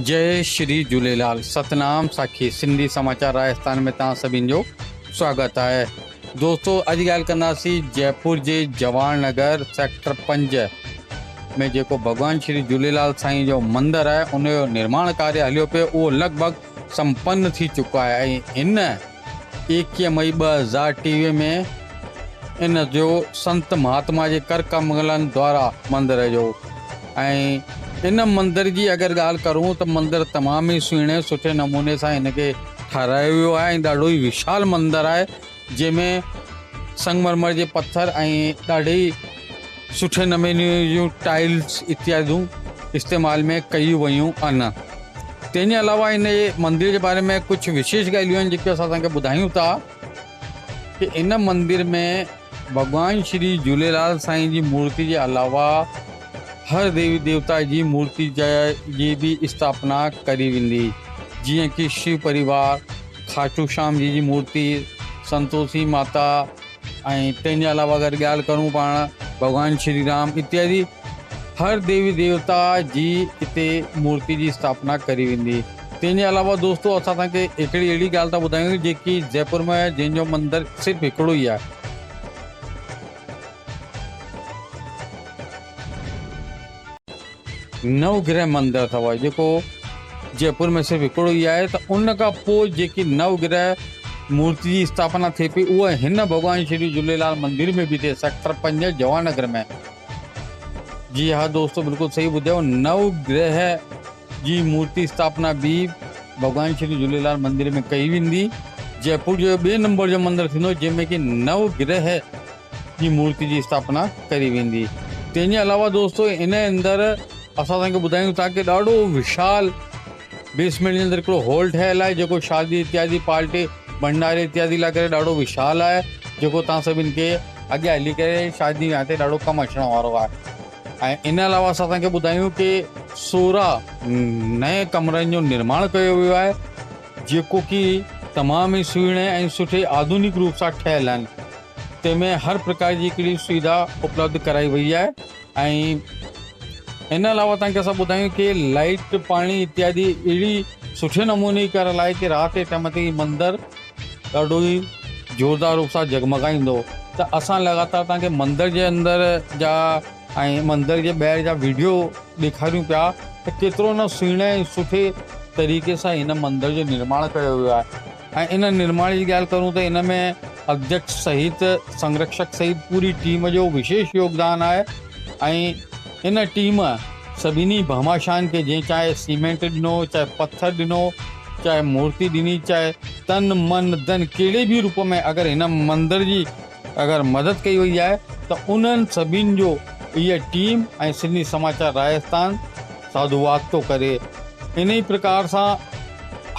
जय श्री झूलेलाल। सतनाम साखी सिंधी समाचार राजस्थान में तव्हां सभिनि जो स्वागत है। दोस्तों अॼु ॻाल्हि कंदासीं जयपुर जे जवाहर नगर सेक्टर 5 में जेको भगवान श्री झूलेलाल साईं जो मंदिर है उन जो निर्माण कार्य हलियो पियो, उहो लॻभॻि संपन्न थी चुको आहे। ऐं हिन 21 मई 2023 में इन जो संत महात्मा जे कर कमलनि द्वारा मंदिर जो ऐं इन मंदिर की अगर ॻाल्हि करूँ तो मंदिर तमाम ही सुहिणे सुठे नमूने से इनके ठारायो वियो आहे। ॾाढो ही विशाल मंदिर है जंहिंमें संगमरमर के पत्थर ऐं ॾाढी सुठे नमूने जूं टाइल्स इत्यादि इस्तेमाल में कयूं वयूं आहिनि। तंहिंजे अलावा इन मंदिर के बारे में कुछ विशेष ॻाल्हियूं आहिनि जेके असां तव्हांखे ॿुधायूं था कि इन मंदिर में भगवान श्री झूलेलाल साईं जी मूर्ति के अलावा हर देवी देवता की मूर्ति जी भी स्थापना करी वेंदी, जीअं कि शिव परिवार, खाटू श्याम जी मूर्ति, संतोषी माता ऐं तंहिंजे अलावा अगर ॻाल्हि करूँ पाण भगवान श्री राम इत्यादि हर देवी देवता जी इते मूर्ति की स्थापना करी वेंदी। तंहिंजे अलावा दोस्तों असां तव्हांखे हिकिड़ी अहिड़ी ॻाल्हि था ॿुधायूं जेकी जयपुर में जंहिंजो मंदिर सिर्फ़ु हिकिड़ो ही आहे। नवग्रह मंदिर अथव जेको जयपुर में सिर्फ़ु हिकिड़ो ही आहे। त उन खां पोइ जेकी नवग्रह मूर्ति जी स्थापना थिए पई उहा हिन भगवान श्री झूलेलाल मंदिर में भी थिए, सेक्टर 5 जवाहर नगर में। जी हाँ दोस्तों, बिल्कुल सही ॿुधियो। नवग्रह जी मूर्ति स्थापना भी भगवान श्री झूलेलाल मंदिर में कई वेंदी। जयपुर जो 2 नंबर जो मंदिर थींदो जंहिंमें कि नवग्रह जी मूर्ति जी स्थापना करी वेंदी। तंहिंजे अलावा दोस्तों इन अंदर असां तव्हांखे ॿुधायूं था कि ॾाढो विशाल बेसमेंट जे अंदर हिकिड़ो हॉल ठहियल आहे जेको शादी इत्यादि पार्टी भंडारे इत्यादि लाइ करे ॾाढो विशाल आहे, जेको तव्हां सभिनि खे अॻियां हली करे शादी विहांउ ते ॾाढो कमु अचण वारो आहे। ऐं इन अलावा असां तव्हांखे ॿुधायूं कि 16 नए कमरनि जो निर्माण कयो वियो आहे जेको कि तमामु ई सुहिणे ऐं सुठे आधुनिक रूप सां ठहियल आहिनि। तंहिंमें हर प्रकार जी हिकिड़ी सुविधा उपलब्ध कराई वई आहे। ऐं इन अलावा तव्हांखे असां ॿुधायूं कि लाइट पाणी इत्यादि अहिड़ी सुठे नमूने करियल आहे कि राति जे टाइम ते मंदिर ॾाढो ही ज़ोरदार रूप सां जगमगाईंदो। त असां लगातार तव्हांखे मंदिर जे अंदर जा ऐं मंदिर जे ॿाहिरि जा वीडियो ॾेखारियूं पिया त केतिरो न सुहिणे ऐं सुठे तरीक़े सां हिन मंदिर जो निर्माण कयो वियो आहे। ऐं इन निर्माण जी ॻाल्हि करूं त इन में अध्यक्ष सहित संरक्षक सहित पूरी टीम जो विशेष योगदान आहे। ऐं इन टीम सभिनी भामाशान के जंहिं चाहे सीमेंट ॾिनो, चाहे पत्थर ॾिनो, चाहे मूर्ति ॾिनी, चाहे तन मन धन कहिड़े भी रूप में अगर हिन मंदिर जी अगर मदद कई वई आहे त उन्हनि सभिनि जो इहा टीम ऐं सिंधी समाचार राजस्थान साधुवाद थो करे। इन ही प्रकार सां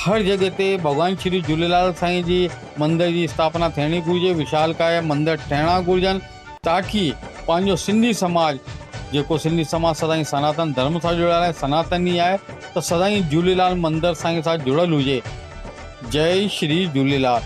हर जगह ते भगवान श्री झूलेलाल साईं जी मंदिर जी स्थापना थियणी घुरिजे, विशालकाय मंदिर ठहिणा घुरिजनि ताकि पंहिंजो सिंधी समाज जेको सिंधी समाज सदाईं सनातन धर्म सां जुड़ियल आहे, सनातनी आहे, त सदाईं झूलेलाल मंदिर साईं सां जुड़ियल हुजे। जय श्री झूलेलाल।